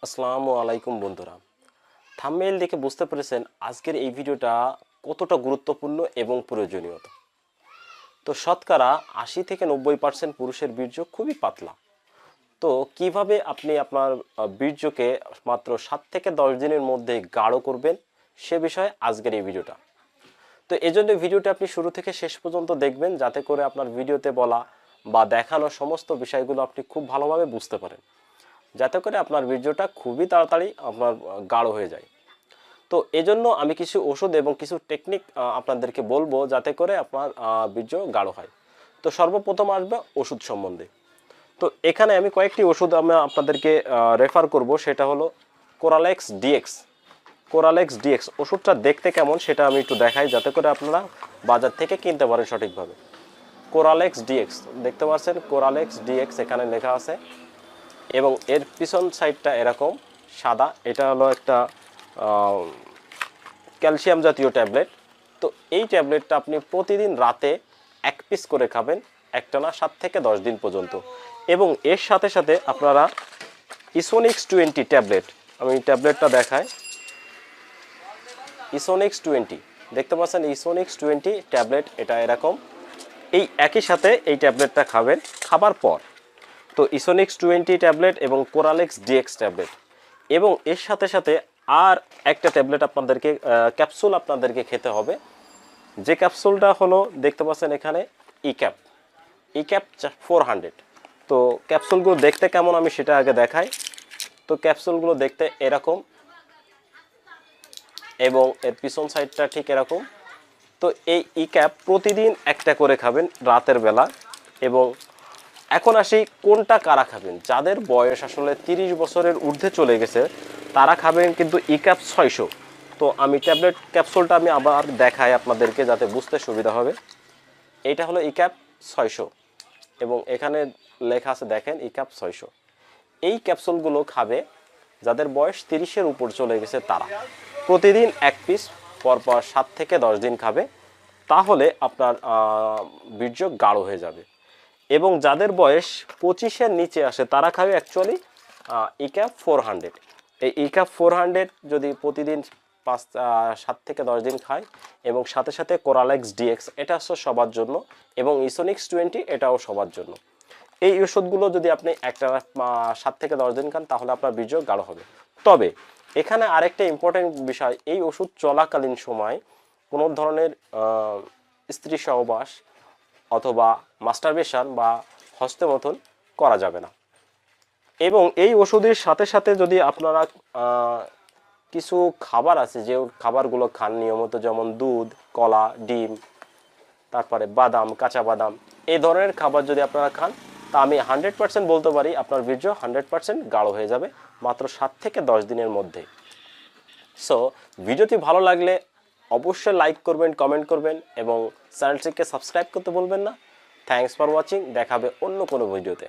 আসসালামু আলাইকুম বন্ধুরা। থাম্বনেইল দেখে বুঝতে পেরেছেন আজকের এই ভিডিওটা কতটা গুরুত্বপূর্ণ এবং প্রয়োজনীয়। তো শতকরা 80 থেকে 90% পুরুষের বীর্য খুবই পাতলা। তো কিভাবে আপনি আপনার বীর্যকে মাত্র 7 থেকে 10 দিনের মধ্যে গাঢ় করবেন সে বিষয়ে আজকের এই ভিডিওটা। তো এজন্য ভিডিওটা আপনি শুরু থেকে শেষ পর্যন্ত দেখবেন, যাতে করে আপনার ভিডিওতে বলা বা দেখানো সমস্ত বিষয়গুলো আপনি খুব ভালোভাবে বুঝতে পারেন, যাতে করে আপনার বীর্যটা খুবই তাড়াতাড়ি আপনার গাঢ় হয়ে যায়। তো এজন্য আমি কিছু ওষুধ এবং কিছু টেকনিক আপনাদেরকে বলবো, যাতে করে আপনার বীর্য গাঢ় হয়। তো সর্বপ্রথম আসবে ওষুধ সম্বন্ধে। তো এখানে আমি কয়েকটি ওষুধ আমি আপনাদেরকে রেফার করব, সেটা হলো কোরালেক্স ডিএক্স। কোরালেক্স ডিএক্স ওষুধটা দেখতে কেমন সেটা আমি একটু দেখাই, যাতে করে আপনারা বাজার থেকে কিনতে পারেন সঠিকভাবে। কোরালেক্স ডিএক্স দেখতে পাচ্ছেন, কোরালেক্স ডিএক্স এখানে লেখা আছে এবং এর পিছন সাইডটা এরকম সাদা। এটা হলো একটা ক্যালসিয়াম জাতীয় ট্যাবলেট। তো এই ট্যাবলেটটা আপনি প্রতিদিন রাতে 1 পিস করে খাবেন, একটানা 7 থেকে 10 দিন পর্যন্ত। এবং এর সাথে সাথে আপনারা ইসোনিক্স 20 ট্যাবলেট, আমি ট্যাবলেটটা দেখাই। ইসোনিক্স 20 দেখতে পাচ্ছেন, ইসোনিক্স 20 ট্যাবলেট এটা এরকম। এই একই সাথে এই ট্যাবলেটটা খাবেন খাবার পর। তো ইসোনিক্স 20 ট্যাবলেট এবং কোরালেক্স ডিএক্স ট্যাবলেট, এবং এর সাথে সাথে আর একটা ট্যাবলেট আপনাদেরকে ক্যাপসুল আপনাদেরকে খেতে হবে। যে ক্যাপসুলটা হলো দেখতে পাচ্ছেন এখানে ইক্যাপ 400। তো ক্যাপসুলগুলো দেখতে কেমন আমি সেটা আগে দেখাই। তো ক্যাপসুলগুলো দেখতে এরকম এবং এর পিছন সাইডটা ঠিক এরকম। তো এই ইক্যাপ প্রতিদিন একটা করে খাবেন রাতের বেলা। এবং এখন আসি কোনটা কারা খাবেন। যাদের বয়স আসলে 30 বছরের ঊর্ধ্বে চলে গেছে তারা খাবেন কিন্তু ইক্যাপ 600। তো আমি ট্যাবলেট ক্যাপসুলটা আমি আবার দেখাই আপনাদেরকে, যাতে বুঝতে সুবিধা হবে। এইটা হলো ইক্যাপ 600 এবং এখানে লেখা আছে দেখেন ইক্যাপ 600। এই ক্যাপসুলগুলো খাবে যাদের বয়স 30-এর উপর চলে গেছে তারা। প্রতিদিন 1 পিস পরপর 7 থেকে 10 দিন খাবে, তাহলে আপনার বীর্য গাঢ় হয়ে যাবে। এবং যাদের বয়স 25-এর নিচে আসে তারা খাবে অ্যাকচুয়ালি ইক্যাপ 400। এই ইক্যাপ 400 যদি প্রতিদিন 7 থেকে 10 দিন খায়, এবং সাথে সাথে কোরালেক্স ডিএক্স এটা হচ্ছে সবার জন্য, এবং ইসোনিক্স 20 এটাও সবার জন্য। এই ওষুধগুলো যদি আপনি একটা 7 থেকে 10 দিন খান, তাহলে আপনার বীর্য গাঢ় হবে। তবে এখানে আরেকটা ইম্পর্টেন্ট বিষয়, এই ওষুধ চলাকালীন সময় কোনো ধরনের স্ত্রী সহবাস অথবা মাস্টারবেশন বা হস্তমৈথুন করা যাবে না। এবং এই ওষুধের সাথে সাথে যদি আপনারা কিছু খাবার আছে যে খাবারগুলো খান নিয়মিত, যেমন দুধ, কলা, ডিম, তারপরে বাদাম, কাঁচা বাদাম, এই ধরনের খাবার যদি আপনারা খান, তা আমি 100% বলতে পারি আপনার বীর্য 100% গাঢ় হয়ে যাবে মাত্র 7 থেকে 10 দিনের মধ্যে। সো ভিডিওটি ভালো লাগলে অবশ্যই লাইক করবেন, কমেন্ট করবেন এবং চ্যানেলটিকে সাবস্ক্রাইব করতে ভুলবেন না। Thanks for watching. দেখাবে অন্য কোনো ভিডিওতে।